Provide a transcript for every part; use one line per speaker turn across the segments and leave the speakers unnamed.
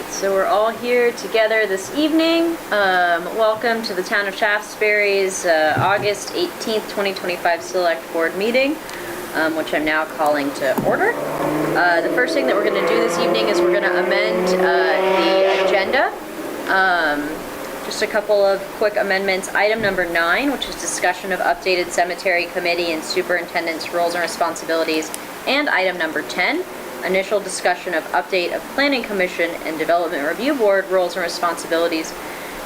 So we're all here together this evening. Welcome to the Town of Shaftsbury's August 18th, 2025 Select Board meeting, which I'm now calling to order. The first thing that we're going to do this evening is we're going to amend the agenda. Just a couple of quick amendments. Item number 9, which is discussion of updated cemetery committee and superintendent's roles and responsibilities. And item number 10, initial discussion of update of planning commission and development review board roles and responsibilities.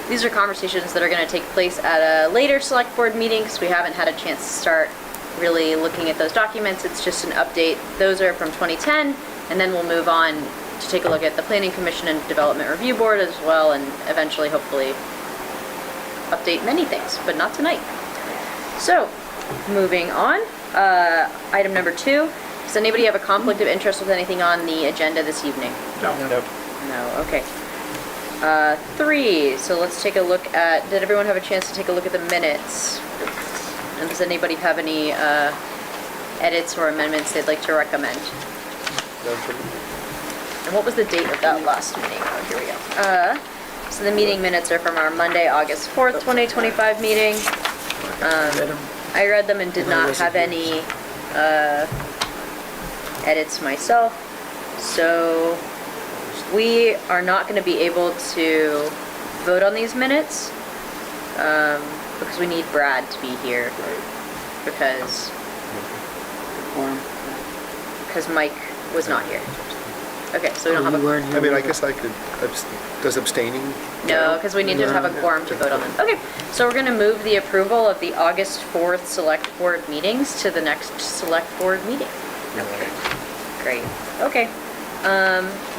These are conversations that are going to take place at a later select board meeting because we haven't had a chance to start really looking at those documents. It's just an update. Those are from 2010, and then we'll move on to take a look at the planning commission and development review board as well, and eventually hopefully update many things, but not tonight. So moving on, item number 2. Does anybody have a conflict of interest with anything on the agenda this evening?
No.
No, okay. 3, so let's take a look at, did everyone have a chance to take a look at the minutes? And does anybody have any edits or amendments they'd like to recommend? And what was the date of that last meeting? Oh, here we go. So the meeting minutes are from our Monday, August 4th, 2025 meeting. I read them and did not have any edits myself, so we are not going to be able to vote on these minutes because we need Brad to be here because Mike was not here. Okay, so we don't have a...
I mean, I guess I could... Does abstaining?
No, because we need to have a quorum to vote on them. Okay, so we're going to move the approval of the August 4th select board meetings to the next select board meeting.
Okay.
Great. Okay.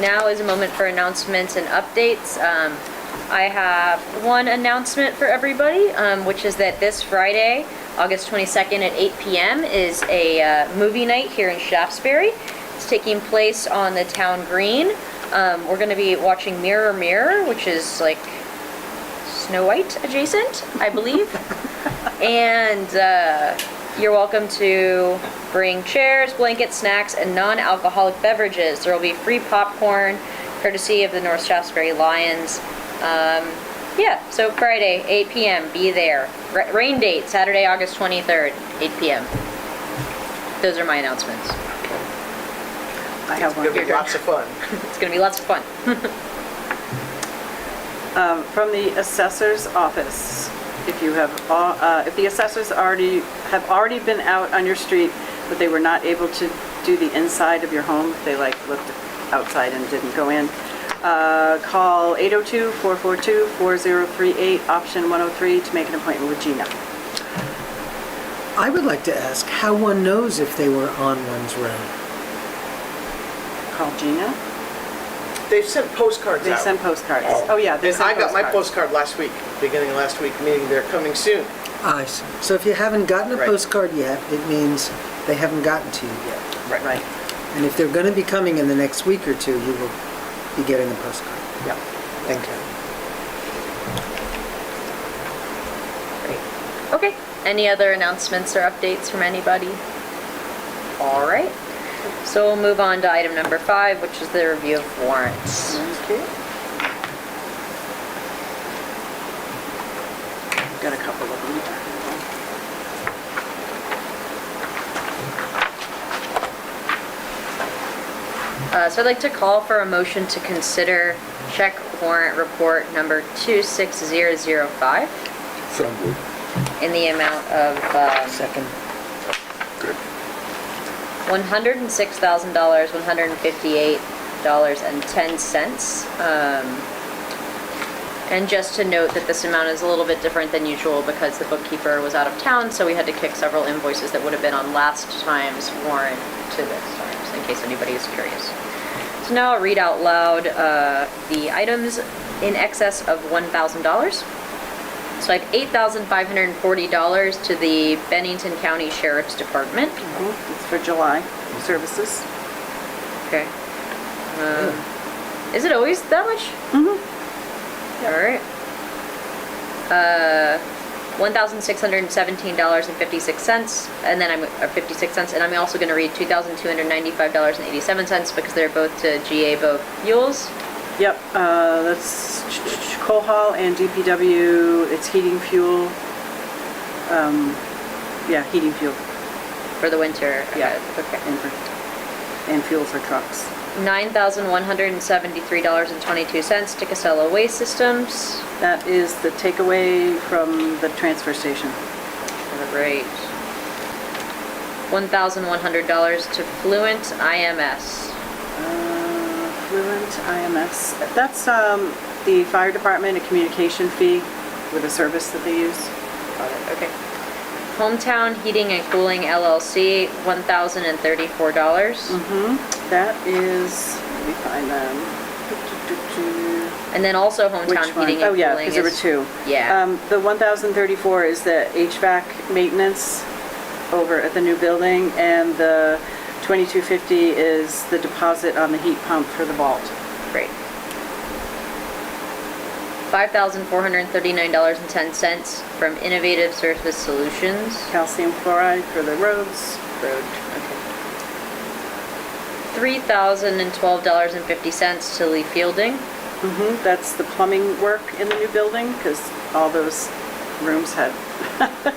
Now is a moment for announcements and updates. I have one announcement for everybody, which is that this Friday, August 22nd at 8 p.m. is a movie night here in Shaftsbury. It's taking place on the town green. We're going to be watching Mirror Mirror, which is like Snow White adjacent, I believe. And you're welcome to bring chairs, blankets, snacks, and non-alcoholic beverages. There will be free popcorn, courtesy of the North Shaftsbury Lions. Yeah, so Friday, 8 p.m., be there. Rain date, Saturday, August 23rd, 8 p.m. Those are my announcements.
I have one.
It's going to be lots of fun.
It's going to be lots of fun.
From the assessor's office, if you have, if the assessors have already been out on your street, but they were not able to do the inside of your home, if they like looked outside and didn't go in, call 802-442-4038, option 103 to make an appointment with Gina.
I would like to ask how one knows if they were on one's road.
Call Gina.
They've sent postcards
They
out.
send postcards. Oh yeah, they
And
send
I got my
postcards.
postcard last week, beginning of last week, meaning they're coming soon.
I see. So if you haven't gotten a
Right.
postcard yet, it means they haven't gotten to you yet.
Right.
And if they're going to be coming in the next week or two, you will be getting a postcard.
Yeah.
Thank you.
Great. Okay. Any other announcements or updates from anybody? All right. So we'll move on to item number 5, which is the review of warrants.
Okay. Got a couple of them.
So I'd like to call for a motion to consider check warrant report number 26005
So moved.
in the amount of
Second.
Good.
$106,000, $158.10. And just to note that this amount is a little bit different than usual because the bookkeeper was out of town, so we had to kick several invoices that would have been on last time's warrant to this time, just in case anybody is curious. So now I'll read out loud the items in excess of $1,000. So I have $8,540 to the Bennington County Sheriff's Department.
It's for July services.
Okay. Is it always that much?
Mm-hmm.
All right. $1,617.56, and then I'm 56 cents, and I'm also going to read $2,295.87 because they're both to GA Boat Fuels.
Yep, that's coal hall and DPW, it's heating fuel. Yeah, heating fuel
For the winter?
Yeah.
Okay.
and fuel for trucks.
$9,173.22 to Casella Waste Systems.
That is the takeaway from the transfer station.
Great. $1,100 to Fluent IMS.
Fluent IMS, that's the fire department, a communication fee with a service that they use.
Got it, okay. Hometown Heating and Cooling LLC, $1,034.
That is, let me find them.
And then also
Which
Hometown
one?
Heating and
Oh, yeah,
Cooling
because there were
is.
two.
Yeah.
The 1,034 is the HVAC maintenance over at the new building, and the 2,250 is the deposit on the heat pump for the vault.
Great. $5,439.10 from Innovative Surface Solutions.
Calcium chloride for the roads.
Road, okay. $3,012.50 to Lee Fielding.
That's the plumbing work in the new building, because all those rooms had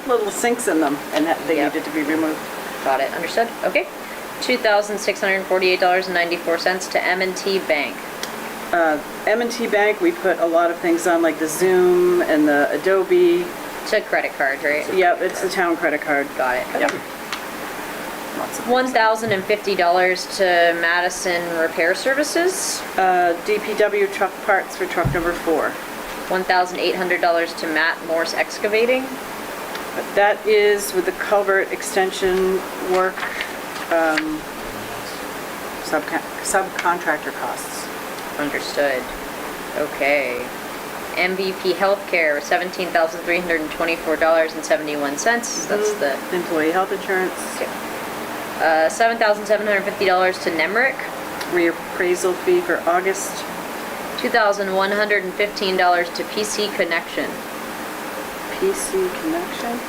little sinks in them, and they
Yep.
needed to be removed.
Got it, understood, okay. $2,648.94 to M&T Bank.
M&T Bank, we put a lot of things on, like the Zoom and the Adobe.
To credit card, right?
Yep, it's the town credit card.
Got it, okay.
Yep. Lots of
$1,050 to Madison Repair Services.
DPW truck parts for truck number 4.
$1,800 to Matt Morse Excavating.
That is with the culvert extension work, subcontractor costs.
Understood. Okay. MVP Healthcare, $17,324.71. That's the
Employee health insurance,
$7,750 to Nemrick.
reappraisal fee for August.
$2,115 to PC Connection.
PC Connection?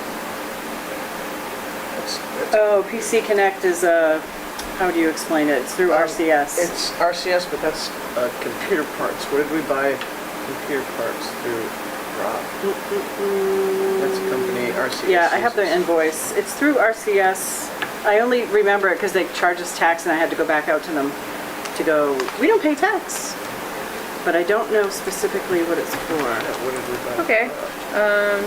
That's-
Oh, PC Connect is how do you explain it? It's through RCS.
It's RCS, but that's computer parts. What did we buy computer parts through? Rob? That's a company, RCS.
Yeah, I have the
uses.
invoice. It's through RCS. I only remember it because they charge us tax, and I had to go back out to them to go, we don't pay tax. But I don't know specifically what it's for.
What did we buy?
Okay.
Oh,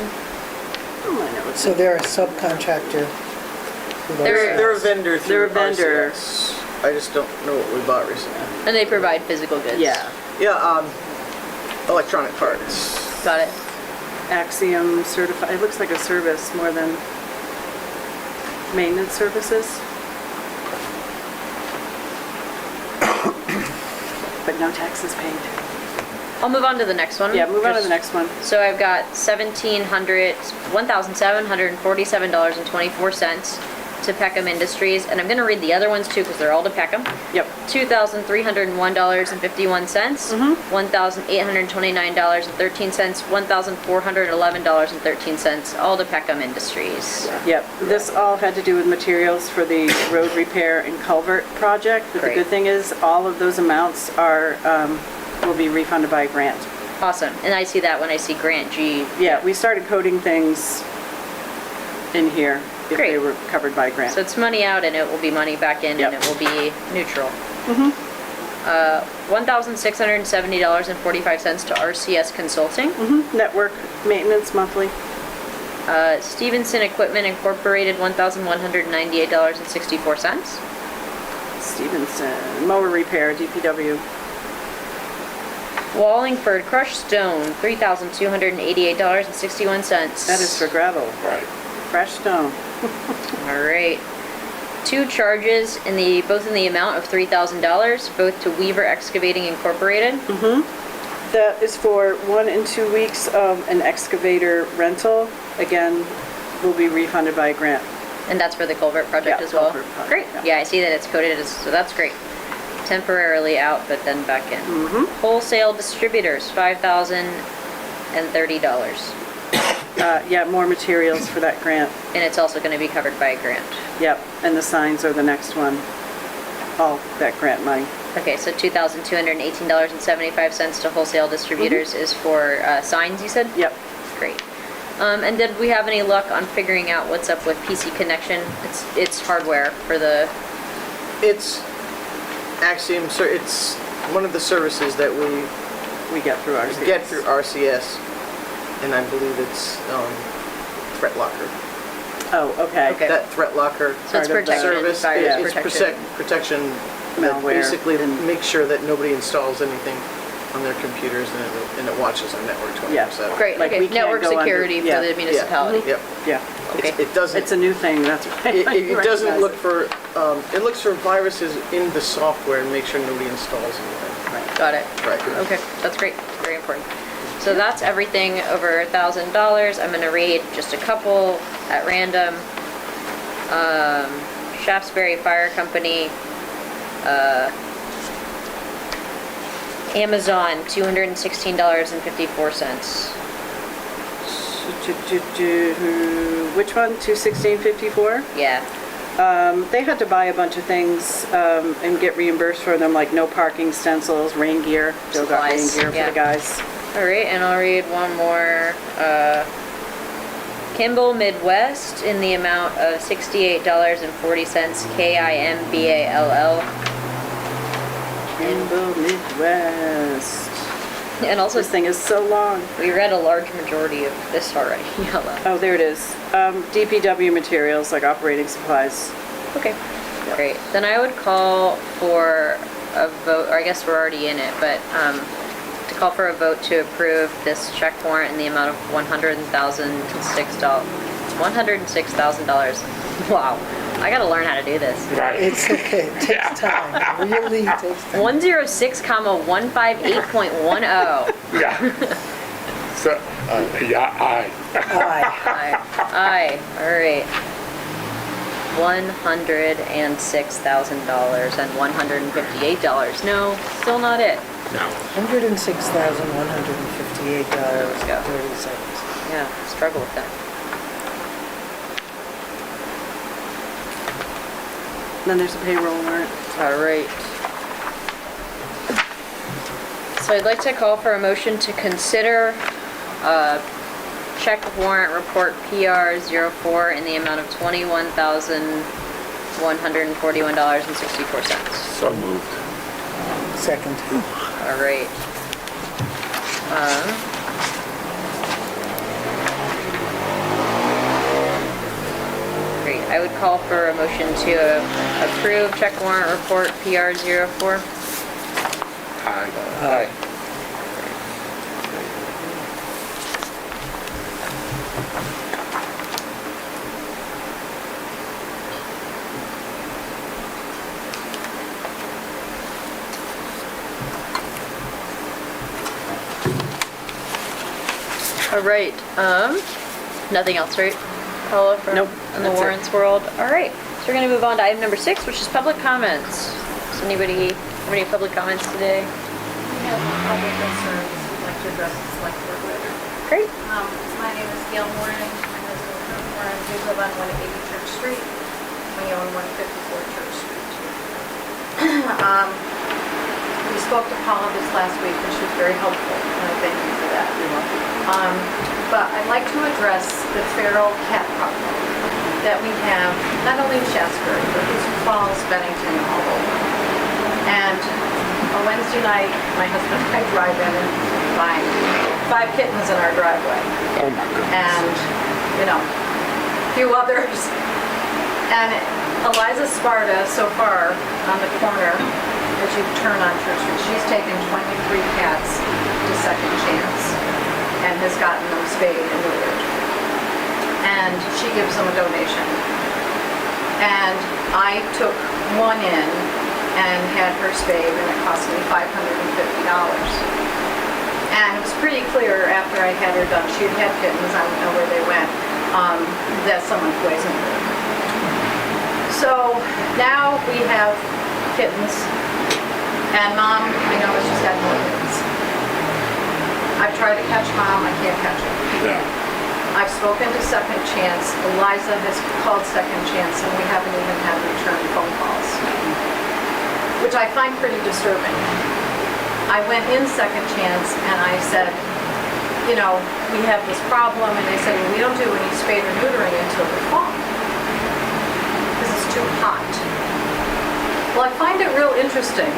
I know it's
So they're a subcontractor. who does
They're-
that.
They're a vendor through
They're a vendor.
RCS. I just don't know what we bought recently.
And they provide physical goods.
Yeah.
Yeah, electronic parts.
Got it.
Axiom certified. It looks like a service more than maintenance services. But no taxes paid.
I'll move on to the next one.
Yeah, move on to
Just-
the next one.
So I've got $1,747.24 to Peckham Industries, and I'm gonna read the other ones too, because they're all to Peckham.
Yep.
$2,301.51, $1,829.13, $1,411.13, all to Peckham Industries.
Yep, this all had to do with materials for the road repair and culvert project. But the
Great.
good thing is, all of those amounts are, will be refunded by a grant.
Awesome, and I see that when I see Grant G.
Yeah, we started coding things in here if they
Great.
were covered by a grant.
So it's money out and it will be money back in,
Yep.
and it will be neutral. $1,670.45 to RCS Consulting.
Network maintenance monthly.
Stevenson Equipment Incorporated, $1,198.64.
Stevenson, mower repair, DPW.
Wallingford Crushed Stone, $3,288.61.
That is for gravel.
Right.
Fresh stone.
All right. Two charges both in the amount of $3,000, both to Weaver Excavating Incorporated.
That is for 1 and 2 weeks of an excavator rental. Again, will be refunded by a grant.
And that's for the culvert project
Yeah,
as well?
culvert project,
Great.
yeah.
Yeah, I see that it's coded as, so that's great. Temporarily out, but then back in. Wholesale distributors, $5,030.
Yeah, more materials for that grant.
And it's also going to be covered by a grant.
Yep, and the signs are the next one. All that grant money.
Okay, so $2,218.75 to wholesale distributors is for signs, you said?
Yep.
Great. And did we have any luck on figuring out what's up with PC Connection? It's hardware for the,
It's Axiom, so it's one of the services that we
We get through ours.
get through RCS, and I believe it's Threat Locker.
Oh, okay.
Okay.
That Threat Locker
so it's
Part of the
protection,
service
virus
is
protection.
protection that
Malware.
basically makes sure that nobody installs anything on their computers, and it watches our network 24/7.
Great,
Like,
okay,
we can't
network
go under-
security
yeah.
for the municipality.
Yep.
Yeah.
Okay.
It doesn't.
It's a new thing, that's right.
It doesn't
Recognize
look
it.
for, it looks for viruses in the software and make sure nobody installs anything.
Got it.
Right.
Okay, that's great, very important. So that's everything over $1,000. I'm gonna read just a couple at random. Shaftsbury Fire Company, Amazon, $216.54.
Which one? 216.54?
Yeah,
They had to buy a bunch of things and get reimbursed for them, like no parking stencils, rain gear. Still got rain
Supplies,
gear
yeah.
for the guys.
all right, and I'll read one more. Kimball Midwest in the amount of $68.40, KIMBALL.
Rainbow Midwest.
And also,
This thing is so long.
we read a large majority of this already, yellow.
Oh, there it is. DPW materials, like operating supplies.
Okay, great. Then I would call for a vote, or I guess we're already in it, but to call for a vote to approve this check warrant in the amount of $106,000. Wow, I gotta learn how to do this.
It's okay, it takes time, really takes time.
106,158.10.
Yeah. So, yeah, aye.
Aye.
Aye, all right. $106,000 and $158. No, still not it.
No.
$106,158.30.
Yeah, struggle with that.
Then there's a payroll warrant.
All right. So I'd like to call for a motion to consider check warrant report PR 04 in the amount of $21,141.64.
So moved.
Second.
All right. Great. I would call for a motion to approve check warrant report PR 04.
Aye.
Aye.
All right, nothing else, right? Paula, from
Nope,
in the
that's it.
warrants world? All right, so we're gonna move on to item number 6, which is public comments. Does anybody have any public comments today?
We have public concerns we'd like to address the select board with.
Great.
My name is Gail Moran, my husband Kurt Moran, we live on 180 Church Street. We own 154 Church Street. We spoke to Paula this last week and she was very helpful, and I thank you for that. But I'd like to address the feral cat problem that we have, not only in Shaftsbury, but Hoosick Falls, Bennington, all over. And on Wednesday night, my husband and I drive in and find 5 kittens in our driveway.
Oh, my goodness.
And, a few others. And Eliza Sparta, so far, on the corner, as you turn on Church Street, she's taken 23 cats to Second Chance and has gotten them spayed and neutered. And she gives them a donation. And I took one in and had her spayed, and it cost me $550. And it was pretty clear after I had her done, she had kittens, I don't know where they went, that someone poisoned her. So now we have kittens, and Mom, I know it's just got more kittens. I've tried to catch Mom, I can't catch her.
Yeah.
I've spoken to Second Chance, Eliza has called Second Chance, and we haven't even had returned phone calls. which I find pretty disturbing. I went in Second Chance and I said, you know, we have this problem, and they said, well, we don't do any spade or neutering until the fall, because it's too hot. Well, I find it real interesting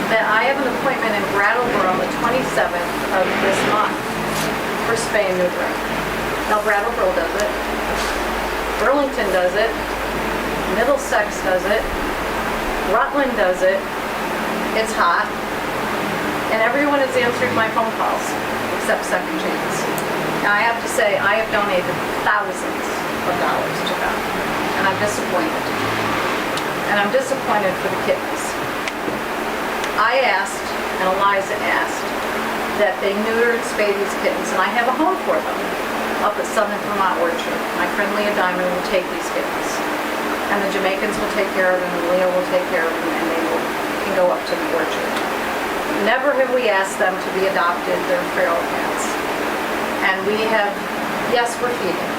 that I have an appointment in Brattleboro on the 27th of this month for spay and neutering. Now, Brattleboro does it, Burlington does it, Middlesex does it, Rutland does it. It's hot, and everyone has answered my phone calls except Second Chance. Now, I have to say, I have donated thousands of dollars to them, and I'm disappointed. And I'm disappointed for the kittens. I asked, and Eliza asked, that they neuter and spay these kittens, and I have a home for them up at Southern Vermont Orchard. My friend Leah Diamond will take these kittens, and the Jamaicans will take care of them, and Leah will take care of them, and they can go up to the orchard. Never have we asked them to be adopted. They're feral cats. And we have, yes, we're feeding.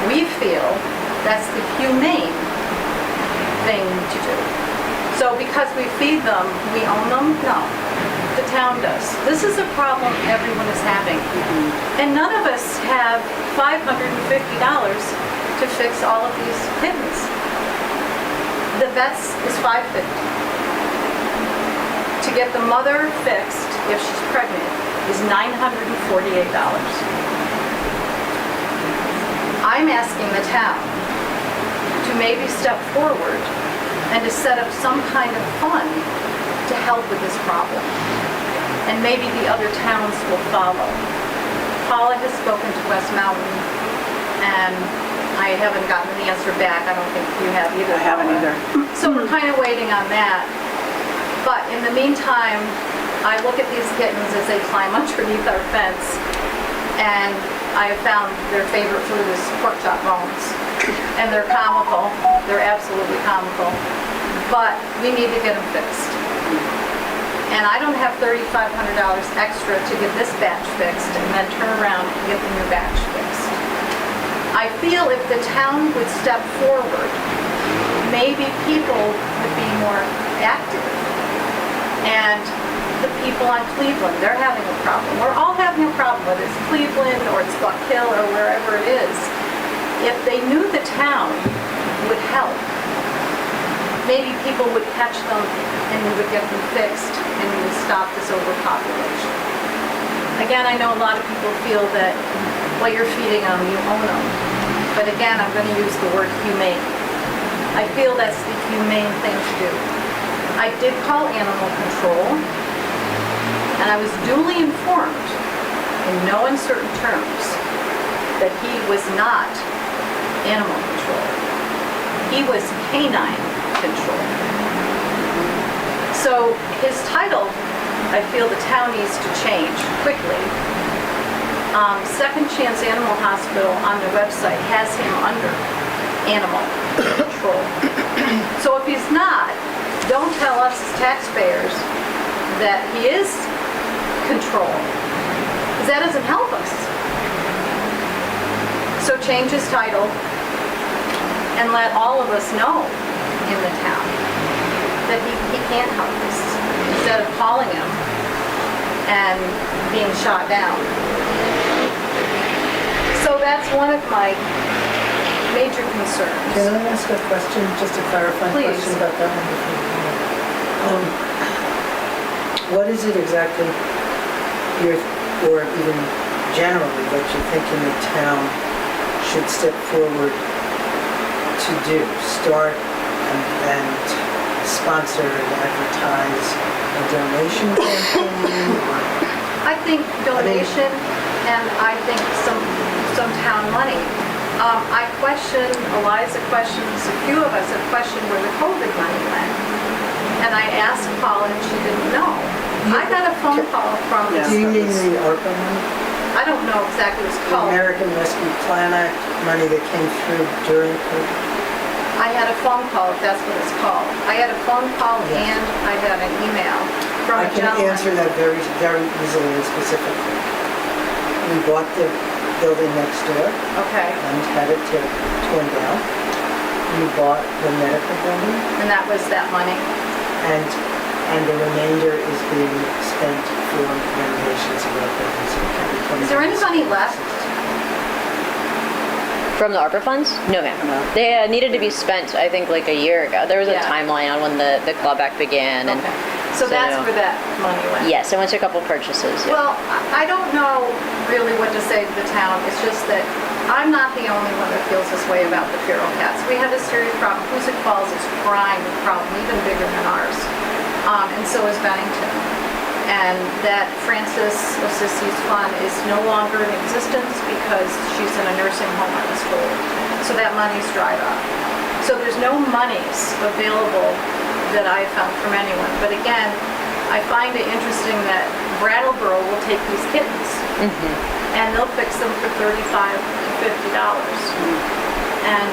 We feel that's the humane thing to do. So because we feed them, we own them? No. The town does. This is a problem everyone is having. And none of us have $550 to fix all of these kittens. The vet's is $550. To get the mother fixed, if she's pregnant, is $948. I'm asking the town to maybe step forward and to set up some kind of fund to help with this problem. And maybe the other towns will follow. Paula has spoken to West Mountain, and I haven't gotten the answer back. I don't think you have either.
I haven't either.
So we're kind of waiting on that. But in the meantime, I look at these kittens as they climb underneath our fence, and I have found their favorite food is pork chop bones. And they're comical. They're absolutely comical. But we need to get them fixed. And I don't have $3,500 extra to get this batch fixed and then turn around and get the new batch fixed. I feel if the town would step forward, maybe people would be more active. And the people on Cleveland, they're having a problem. We're all having a problem, whether it's Cleveland or it's Buck Hill or wherever it is. If they knew the town would help, maybe people would catch them and we would get them fixed and we would stop this overpopulation. Again, I know a lot of people feel that while you're feeding them, you own them. But again, I'm going to use the word humane. I feel that's the humane thing to do. I did call animal control, and I was duly informed in no uncertain terms that he was not animal control. He was canine control. So his title, I feel the town needs to change quickly. Second Chance Animal Hospital on the website has him under animal control. So if he's not, don't tell us as taxpayers that he is control, because that doesn't help us. So change his title and let all of us know in the town that he can't help us, instead of calling him and being shot down. So that's one of my major concerns.
Can I ask a question, just a clarifying
Please.
question about that one? What is it exactly you're, or even generally, that you think in the town should step forward to do? Start and sponsor and advertise a donation campaign?
I think donation, and I think some town money. I question, Eliza questions, a few of us have questioned where the COVID money went. And I asked Paula and she didn't know. I got a phone call from
Yes.
Do you mean the ARPA money?
I don't know exactly what it's
The
called.
American Rescue Plan Act money that came through during COVID?
I had a phone call, if that's what it's called. I had a phone call and I had an email from
I
a
can
gentleman.
answer that very, very easily and specifically. We bought the building next door
Okay,
and had it torn down. you bought the medical building,
And that was that money.
and the remainder is being spent for renovations of other buildings. So it can be 20.
Is there any money left?
From the ARPA funds? No, ma'am. They needed to be spent, I think, like a year ago. There was a
Yeah.
timeline on when the clawback began. And
Okay. So that's where that money went?
yes, I went to a couple purchases. Yeah.
Well, I don't know really what to say to the town. It's just that I'm not the only one that feels this way about the feral cats. We have a serious problem. Hoosick Falls is crying with a problem even bigger than ours. And so is Bennington. And that Francis Assisi's fund is no longer in existence because she's in a nursing home on the school. So that money's dried up. So there's no monies available that I found from anyone. But again, I find it interesting that Brattleboro will take these kittens and they'll fix them for $35 to $50. And,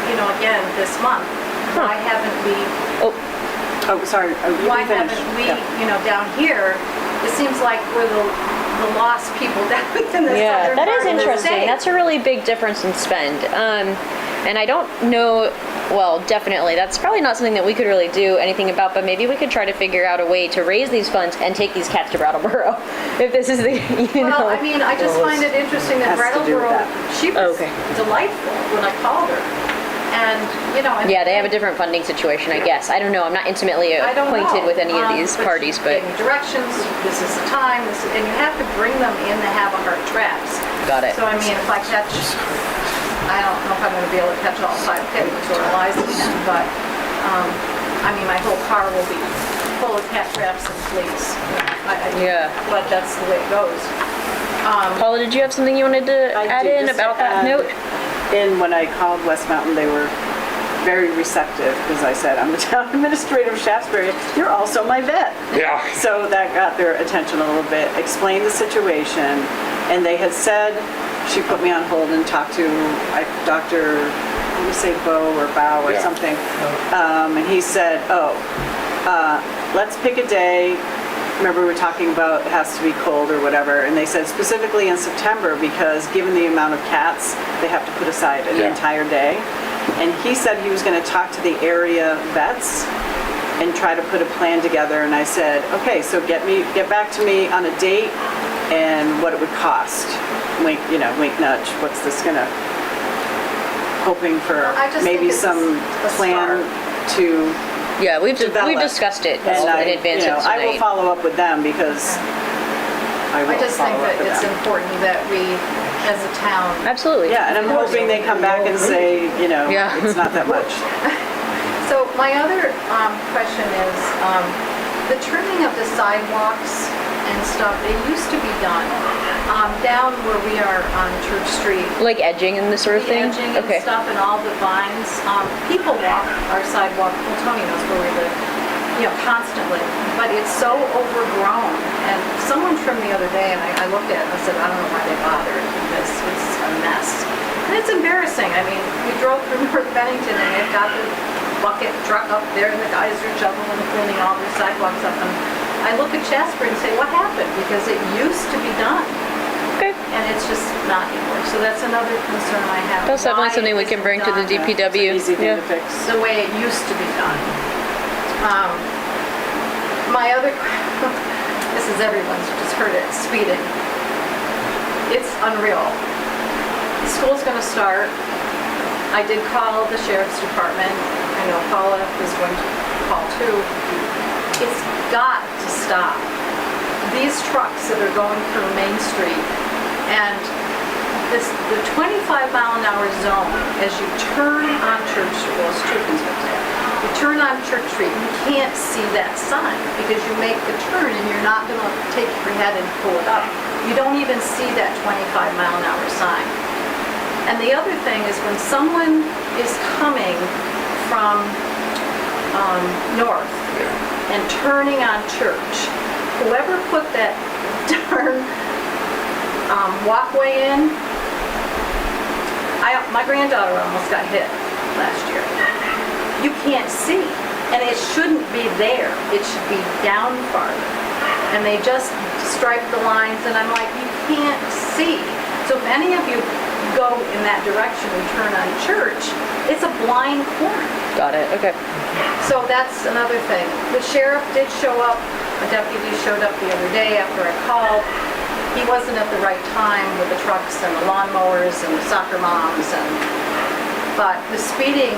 you know, again, this month, why haven't we
Oh, sorry. Oh, you
why
can finish.
haven't we,
Yeah.
you know, down here, it seems like we're the lost people down in the
Yeah,
southern
that
part
is
of the
interesting.
state.
That's a really big difference in spend. And I don't know, well, definitely, that's probably not something that we could really do anything about, but maybe we could try to figure out a way to raise these funds and take these cats to Brattleboro. If this is the, you know.
Well, I mean, I just find it interesting that
has to do with
Brattleboro,
that.
she was
Okay.
delightful when I called her. And, you know. and-
Yeah, they have a different funding situation, I guess. I don't know. I'm not intimately
I don't
acquainted
know.
with any of these
But
parties,
she
but
gave me directions, this is the time, and you have to bring them in the Havahart traps.
got it.
So I mean, if I catch, I don't know if I'm gonna be able to catch all 5 kittens or Eliza can, but, I mean, my whole car will be full of cat traps and fleas.
Yeah.
But that's the way it goes.
Paula, did you have something you wanted to
I
add
do,
in
just
about that
add
note?
In when I called West Mountain, they were very receptive because I said, I'm the town administrator of Shaftsbury. You're also my vet.
Yeah.
So that got their attention a little bit, explained the situation, and they had said, she put me on hold and talked to Dr. Let me say Bo or Bow or
Yeah.
something. And he said, let's pick a day. Remember we were talking about it has to be cold or whatever, and they said specifically in September because given the amount of cats, they have to put aside an
Yeah.
entire day. And he said he was going to talk to the area vets and try to put a plan together. And I said, okay, so get back to me on a date and what it would cost. Wink, wink nudge. What's this gonna? Hoping for
I just
maybe
think it's
some
a
plan to
Yeah, we've
develop.
discussed it
And
in advance of
I will
tonight.
follow up with them because I will
I just think
follow up
that
with
it's
them.
important that we, as a town,
Absolutely.
Yeah, and I'm hoping they come back and say,
Yeah.
it's not that much.
So my other question is, the trimming of the sidewalks and stuff, they used to be done down where we are on Church Street.
Like edging and this sort of
The
thing?
edging and
Okay.
stuff and all the vines. People walk our sidewalk, well, Tony knows where we live, constantly. But it's so overgrown. And someone trimmed the other day and I looked at it and I said, I don't know why they bothered because it's a mess. And it's embarrassing. I mean, we drove through North Bennington and they've got the bucket truck up there and the guys are shoveling and cleaning all their sidewalks up. And I look at Shaftsbury and say, what happened? Because it used to be done.
Okay.
And it's just not anymore. So that's another concern I have.
That's definitely
Why
something we
isn't
can bring to the
done
DPW.
It's an easy thing
Yeah.
to fix.
the way it used to be done. My other, this is everyone's just heard it, speeding. It's unreal. School's gonna start. I did call the sheriff's department. I know Paula is going to call too. It's got to stop. These trucks that are going through Main Street and the 25-mile-an-hour zone as you turn on Church Street, well, it's two things right there. You turn on Church Street, you can't see that sign because you make the turn and you're not going to take your head and pull it up. You don't even see that 25-mile-an-hour sign. And the other thing is when someone is coming from north and turning on Church, whoever put that darn walkway in, my granddaughter almost got hit last year. You can't see, and it shouldn't be there. It should be down farther. And they just striped the lines, and I'm like, you can't see. So if any of you go in that direction and turn on Church, it's a blind corner.
Got it, okay.
So that's another thing. The sheriff did show up, a deputy showed up the other day after I called. He wasn't at the right time with the trucks and the lawnmowers and the soccer moms but the speeding,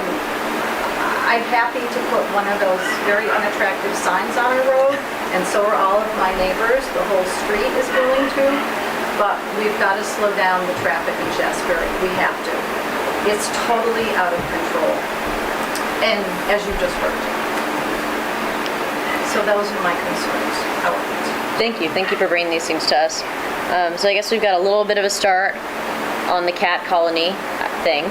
I'm happy to put one of those very unattractive signs on a road, and so are all of my neighbors. The whole street is willing to, but we've got to slow down the traffic in Shaftsbury. We have to. It's totally out of control, and as you just heard. So those are my concerns.
Thank you for bringing these things to us. So I guess we've got a little bit of a start on the cat colony thing.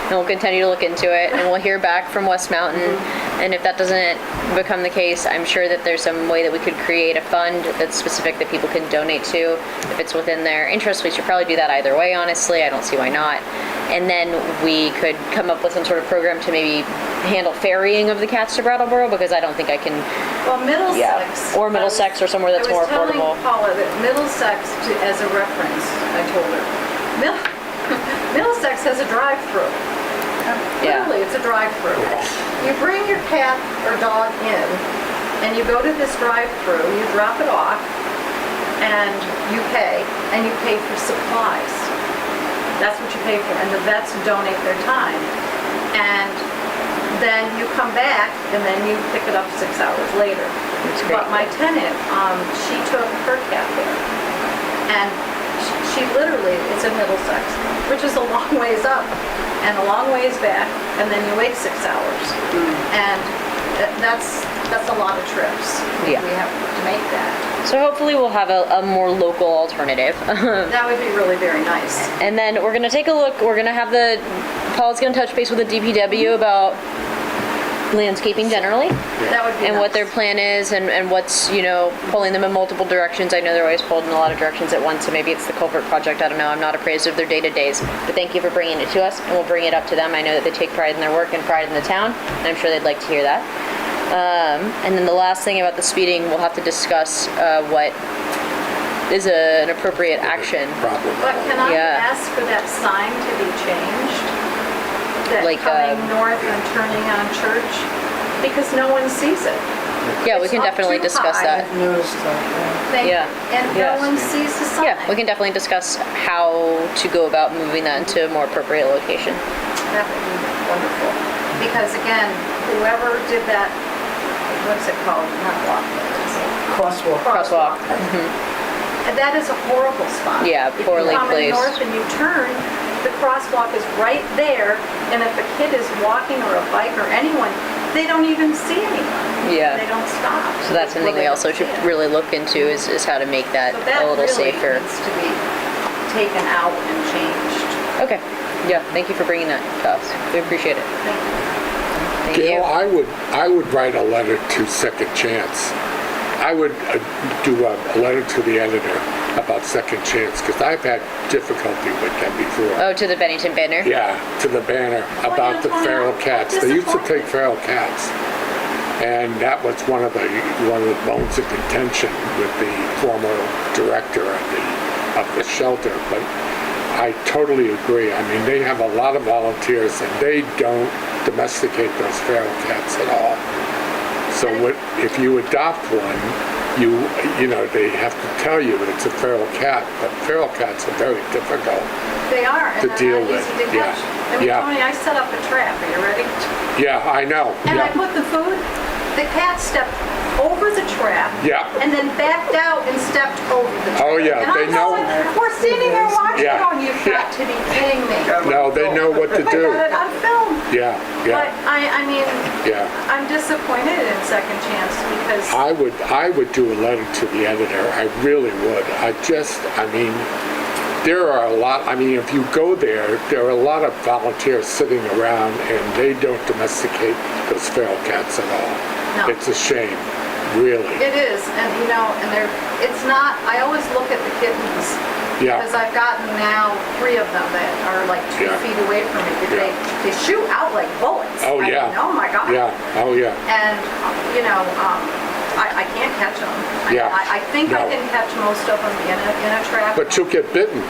And we'll continue to look into it, and we'll hear back from West Mountain. And if that doesn't become the case, I'm sure that there's some way that we could create a fund that's specific that people can donate to. If it's within their interest, we should probably do that either way, honestly. I don't see why not. And then we could come up with some sort of program to maybe handle ferrying of the cats to Brattleboro, because I don't think I can.
Well, Middlesex.
Or Middlesex, or somewhere that's more affordable.
I was telling Paula that Middlesex, as a reference, I told her, Middlesex has a drive-through.
Yeah.
Literally, it's a drive-through. You bring your cat or dog in, and you go to this drive-through, you drop it off, and you pay for supplies. That's what you pay for, and the vets donate their time. And then you come back, and then you pick it up 6 hours later.
That's great.
But my tenant, she took her cat there, and she literally, it's in Middlesex, which is a long ways up and a long ways back, and then you wait 6 hours. And that's a lot of trips.
Yeah.
We have to make that.
So hopefully we'll have a more local alternative.
That would be really very nice.
And then we're gonna take a look, we're gonna have Paul's gonna touch base with the DPW about landscaping generally.
That would be
And what
nice.
their plan is, and what's, pulling them in multiple directions. I know they're always pulled in a lot of directions at once, so maybe it's the culvert project, I don't know. I'm not appraised of their day-to-days, but thank you for bringing it to us, and we'll bring it up to them. I know that they take pride in their work and pride in the town, and I'm sure they'd like to hear that. And then the last thing about the speeding, we'll have to discuss what is an appropriate action.
Problem.
But can I
Yeah.
ask for that sign to be changed? That
Like,
coming north and turning on Church? Because no one sees it.
Yeah, we
It's
can
up
definitely
too
discuss
high.
that.
I've noticed that,
Thank
Yeah.
you. And
Yeah.
no one sees the sign.
Yeah, we can definitely discuss how to go about moving that into a more appropriate location.
That would be wonderful. Because again, whoever did that, what's it called? Not walk.
Crosswalk.
Crosswalk.
And that is a horrible spot.
Yeah, poorly
If you come in
placed.
north and you turn, the crosswalk is right there, and if a kid is walking or a bike or anyone, they don't even see anyone.
Yeah.
They don't stop.
So that's something
Well,
we
they
also
don't
should
see it.
really look into is how to make that
So that
a little
really
safer.
needs to be taken out and changed.
Okay. Yeah, thank you for bringing that to us. We appreciate it. Thank
Gail,
you.
I would write a letter to Second Chance. I would do a letter to the editor about Second Chance, because I've had difficulty with them before.
Oh, to the Bennington Banner?
Yeah, to the banner about the feral cats. They used to take feral cats. And that was one of the bones of contention with the former director of the shelter. But I totally agree. I mean, they have a lot of volunteers, and they don't domesticate those feral cats at all. So if you adopt one, they have to tell you it's a feral cat, but feral cats are very difficult.
They are, and
To
they're
deal
not
with,
easy to
yeah,
catch. I mean,
yeah.
Tony, I set up a trap. Are you ready?
Yeah, I know.
And I
Yeah,
put the food, the cat stepped over the trap.
Yeah.
And then backed out and stepped over the trap.
Oh, yeah,
And
they
I'm
know.
going, we're standing there watching,
Yeah,
going, you've
yeah.
got to be kidding me.
no, they know what to
I got
do.
it on film.
Yeah,
But
yeah,
I mean,
yeah.
I'm disappointed in Second Chance because
I would do a letter to the editor. I really would. There are a lot, if you go there are a lot of volunteers sitting around, and they don't domesticate those feral cats at all.
No.
It's a shame, really.
it is, and it's not, I always look at the kittens.
Yeah.
Because I've gotten now 3 of them that are like 2
Yeah.
feet away from me.
Yeah.
They shoot out like bullets.
Oh,
I
yeah.
mean, oh my God.
Yeah, oh, yeah.
And, I can't catch them.
Yeah.
I think I
No.
can catch most of them in a trap.
But you'll get bitten.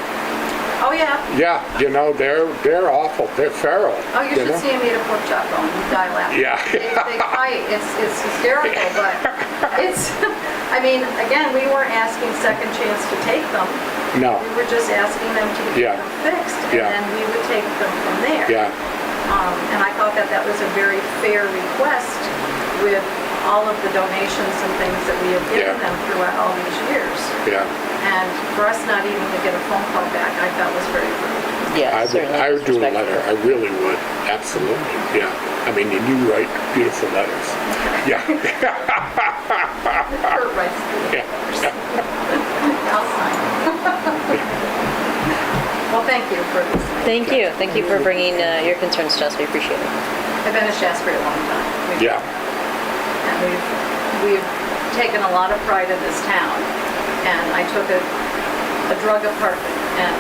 Oh, yeah.
Yeah, you know, they're awful. They're feral.
Oh, you should
know?
see him eat a pork chop bone. You die laughing.
Yeah.
They fight. It's hysterical, but it's, I mean, again, we weren't asking second chance to take them.
No.
We were just asking them to get
Yeah.
them fixed, and
Yeah.
then we would take them from there.
Yeah,
And I thought that was a very fair request with all of the donations and things that we have given
Yeah.
them throughout all these years.
yeah.
And for us not even to get a phone call back, I felt was very rude.
Yeah,
I would do a letter. I really would. Absolutely. Yeah. I mean, and you write beautiful letters. Yeah.
Kurt writes the
Yeah.
I'll sign. Well, thank you for this.
Thank you. Thank you for bringing your concerns to us. We appreciate it.
I've been a Shaftsbury a long time.
Yeah.
And we've taken a lot of pride in this town. And I took a drug apartment and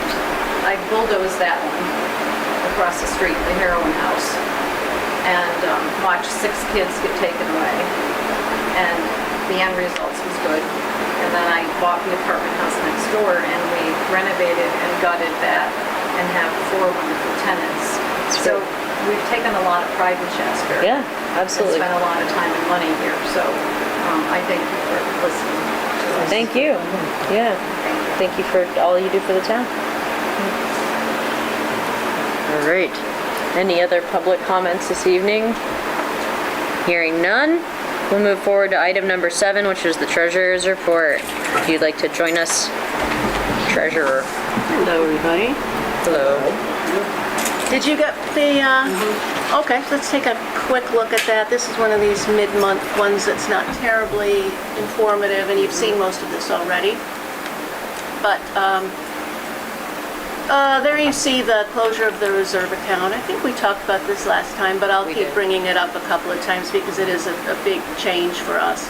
I bulldozed that one across the street, the heroin house, and watched 6 kids get taken away. And the end results was good. And then I bought the apartment house next door and we renovated and gutted that and have 4 wonderful tenants. So we've taken a lot of pride in Shaftsbury.
Yeah, absolutely.
And spent a lot of time and money here. So I thank you for listening to us.
Thank you. Yeah. Thank you for all you do for the town. All right. Any other public comments this evening? Hearing none, we'll move forward to item number 7, which is the treasurer's report. If you'd like to join us, treasurer.
Hello, everybody.
Hello.
Did you get the, okay, let's take a quick look at that. This is one of these mid-month ones that's not terribly informative, and you've seen most of this already. But there you see the closure of the reserve account. I think we talked about this last time, but I'll
We
keep
did.
bringing it up a couple of times because it is a big change for us.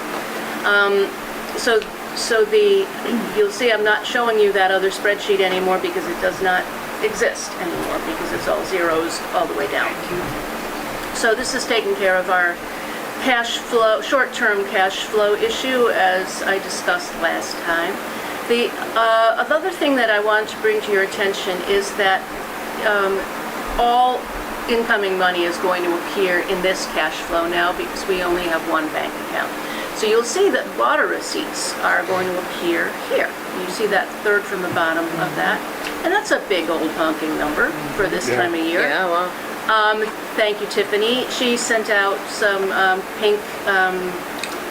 So you'll see I'm not showing you that other spreadsheet anymore because it does not exist anymore because it's all zeros all the way down. So this is taking care of our cash flow, short-term cash flow issue as I discussed last time. The other thing that I want to bring to your attention is that all incoming money is going to appear in this cash flow now because we only have one bank account. So you'll see that water receipts are going to appear here. You see that third from the bottom of that. And that's a big old honking number for this time of year.
Yeah, well,
Thank you, Tiffany. She sent out some pink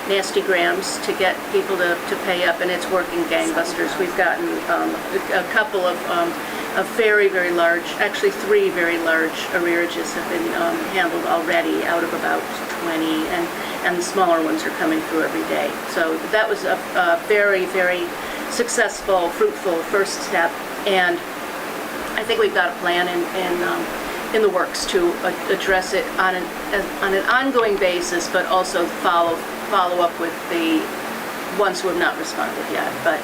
nasty grams to get people to pay up, and it's working gangbusters. We've gotten a couple of very, very large, actually 3 very large arrearages have been handled already out of about 20, and the smaller ones are coming through every day. So that was a very, very successful, fruitful first step, and I think we've got a plan in the works to address it on an ongoing basis, but also follow up with the ones who have not responded yet. But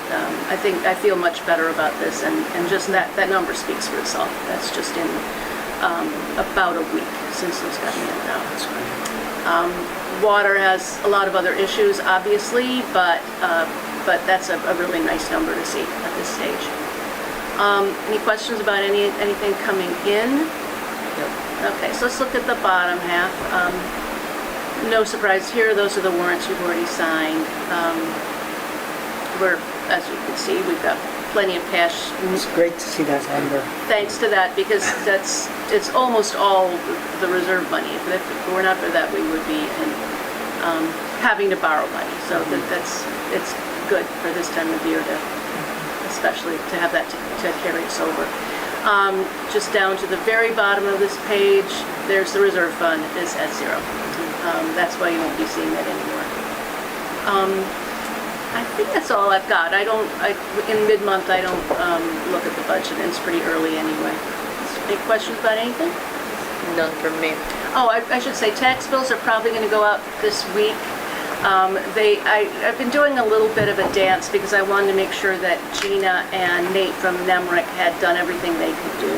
I think I feel much better about this, and just that number speaks for itself. That's just in about a week since those got handed out. Water has a lot of other issues, obviously, but that's a really nice number to see at this stage. Any questions about anything coming in? Okay, so let's look at the bottom half. No surprise here, those are the warrants you've already signed. As you can see, we've got plenty of cash.
It's great to see that number.
Thanks to that, because it's almost all the reserve money. If it were not for that, we would be having to borrow money. So it's good for this time of year especially to have that to carry us over. Just down to the very bottom of this page, there's the reserve fund is at 0. That's why you won't be seeing that anymore. I think that's all I've got. In mid-month, I don't look at the budget, and it's pretty early anyway. Any questions about anything?
none from me.
Oh, I should say tax bills are probably going to go out this week. I've been doing a little bit of a dance because I wanted to make sure that Gina and Nate from Nemrick had done everything they could do.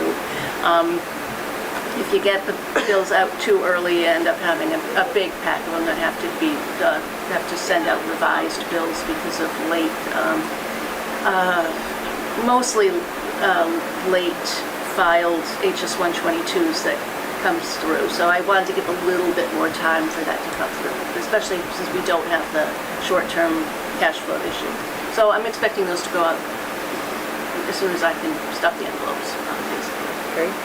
If you get the bills out too early, you end up having a big pack of them that have to send out revised bills because of late, mostly late filed HS 122s that comes through. So I wanted to give a little bit more time for that to come through, especially since we don't have the short-term cash flow issue. So I'm expecting those to go out as soon as I can stuff the envelopes, basically.
Great.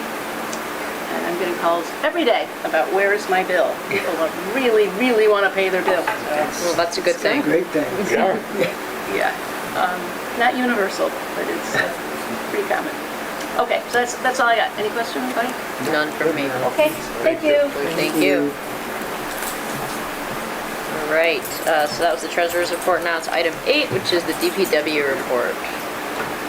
And I'm getting calls every day about where is my bill. People really, really want to pay their bill.
Well, that's a good thing.
Great thing.
Yeah.
Yeah, not universal, but it's pretty common. Okay, so that's all I got. Any questions, anybody?
None from me.
Okay, thank you.
Thank you. All right, so that was the treasurer's report. Now it's item 8, which is the DPW report.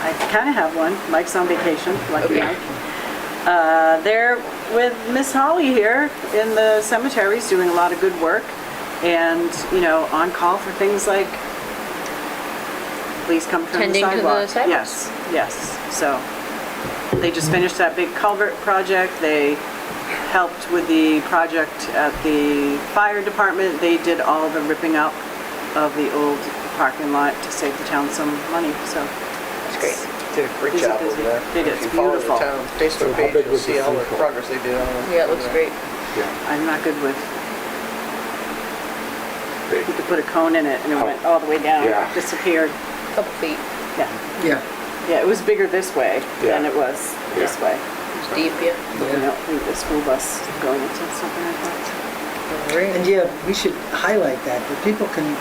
I kind of have one. Mike's on vacation, lucky
Okay.
Mike. They're with Miss Holly here in the cemeteries, doing a lot of good work, and, you know, on call for things like, please come trim the
Tending to the
sidewalk.
sidewalks.
Yes. So they just finished that big culvert project. They helped with the project at the fire department. They did all the ripping up of the old parking lot to save the town some money, so.
That's great.
Did a great
Busy,
job
busy.
over there.
It is
If you follow the
beautiful.
town
So
Facebook
how
page,
big
you'll
was the
see all the
sinkhole?
progress they did on it.
Yeah, it looks great.
Yeah.
I'm not good with,
Big.
you could put a cone in it and it went all the way down,
Yeah.
disappeared.
Couple feet.
Yeah.
Yeah.
Yeah, it was bigger this way than
Yeah.
it was this
Yeah.
way.
It's deep, yeah.
I don't think the school bus going into something like that.
All right.
And yeah, we should highlight that people can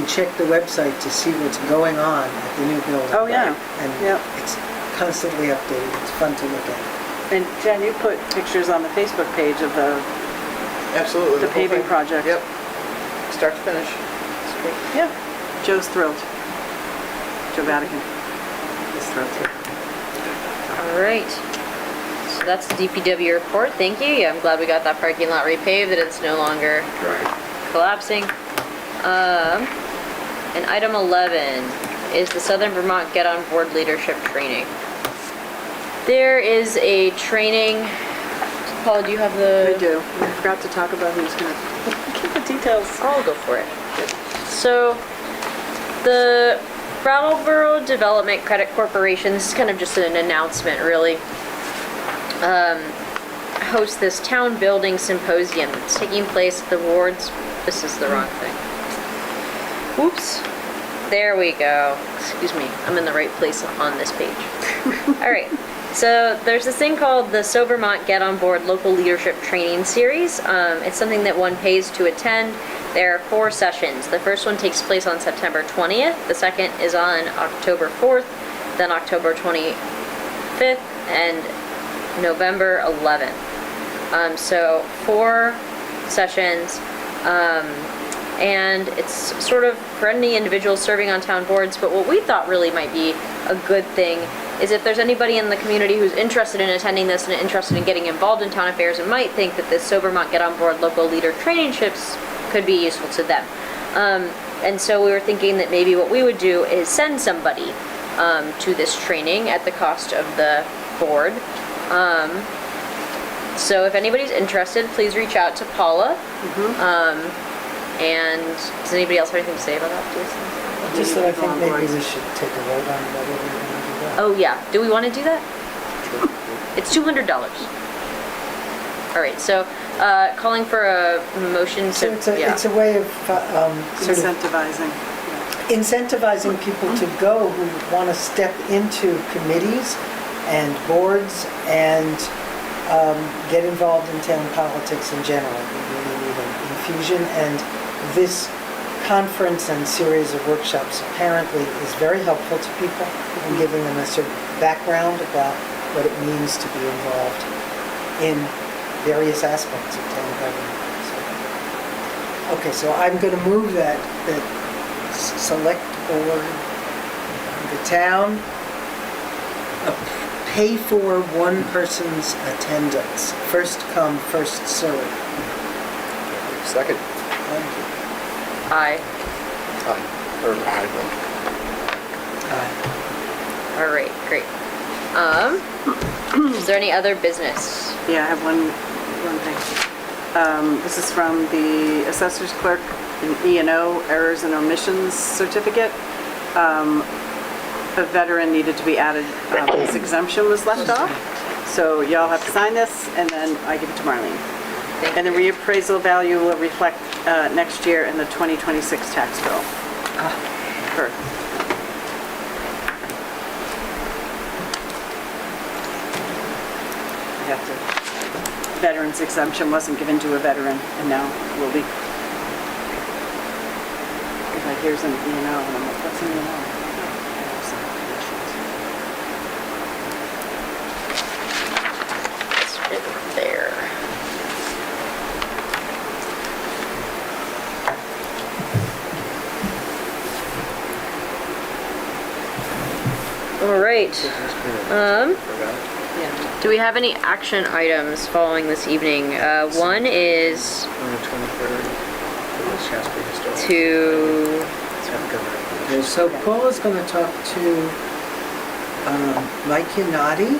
check the website to see what's going on at the new building.
Oh, yeah.
And
Yep.
it's constantly updated. It's fun to look at.
And Jen, you put pictures on the Facebook page of the
Absolutely.
The
whole
paving
thing.
project.
Yep. Start to finish.
Yeah, Joe's thrilled. Joe Vatican is thrilled too.
All right. So that's the DPW report. Thank you. Yeah, I'm glad we got that parking lot repaved, that it's no longer
Right.
collapsing. And item 11 is the Southern Vermont Get On Board Leadership Training. There is a training. Paula, do you have the?
I do. I forgot to talk about who's gonna give the details.
I'll go for it. So, the Brattleboro Development Credit Corporation, this is kind of just an announcement, really, hosts this town building symposium that's taking place at the Wards. This is the wrong thing. Whoops. There we go. Excuse me. I'm in the right place on this page. All right. So there's this thing called the Vermont Get On Board Local Leadership Training Series. It's something that one pays to attend. There are 4 sessions. The first one takes place on September 20th. The second is on October 4th, then October 25th, and November 11th. So 4 sessions. And it's sort of for any individual serving on town boards, but what we thought really might be a good thing is if there's anybody in the community who's interested in attending this and interested in getting involved in town affairs and might think that this Vermont Get On Board local leader traineeships could be useful to them. And so we were thinking that maybe what we would do is send somebody to this training at the cost of the board. So if anybody's interested, please reach out to Paula. And does anybody else have anything to say about that, Jason?
Just that I think maybe we should take a vote on whether we're going to do that.
Oh, yeah. Do we want to do that? It's $200. All right, so calling for a motion
So
to,
it's a way of sort of
Incentivizing.
incentivizing people to go who want to step into committees and boards and get involved in town politics in general. We really need an infusion, and this conference and series of workshops apparently is very helpful to people in giving them a sort of background about what it means to be involved in various aspects of town government. Okay, so I'm going to move that select board, the town, pay for one person's attendance. First come, first serve.
Second.
Thank you.
aye.
Aye. Or aye.
Aye.
All right, great. Is there any other business?
Yeah, I have one thing. This is from the assessor's clerk, an E&O, errors and omissions certificate. a veteran needed to be added, his exemption was left off. So y'all have to sign this, and then I give it to Marlene. And the reappraisal value will reflect next year in the 2026 tax bill. Her. I have to, veterans exemption wasn't given to a veteran, and now will be. Like, here's an E&O, and I'm like, what's an E&O?
It's written there. All right. Do we have any action items following this evening? One is
On the 23rd, for the Shaftsbury Historical.
to,
Okay, so Paul is going to talk to Mike Yanati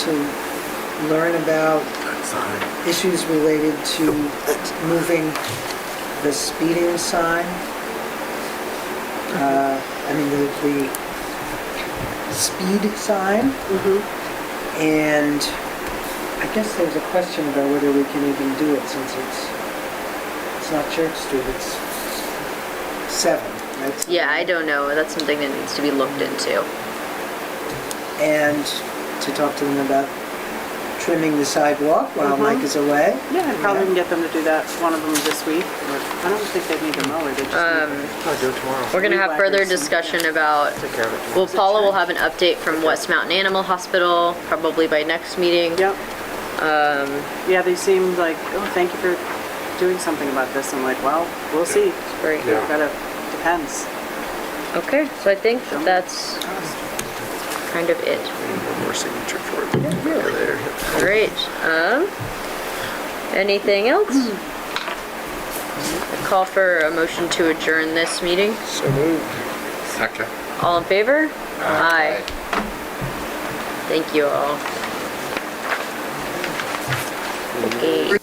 to learn about issues related to moving the speeding sign. I mean, the speed sign. And I guess there's a question about whether we can even do it since it's not Church Street, it's 7, right?
yeah, I don't know. That's something that needs to be looked into.
And to talk to them about trimming the sidewalk while Mike is away.
Yeah, I probably can get them to do that, one of them this week. I don't think they need a mower, they just need
I'll do it tomorrow.
We're gonna have further
Weed whackers and-
discussion about,
Take care of it tomorrow.
well, Paula will have an update from West Mountain Animal Hospital, probably by next meeting.
Yep. Yeah, they seemed like, oh, thank you for doing something about this. I'm like, well, we'll see.
Great.
Yeah.
Depends.
Okay, so I think that's kind of it.
One more signature for it. There.
Great. Anything else? A call for a motion to adjourn this meeting.
So moved.
Second.
All in favor? Aye. Thank you all. Okay.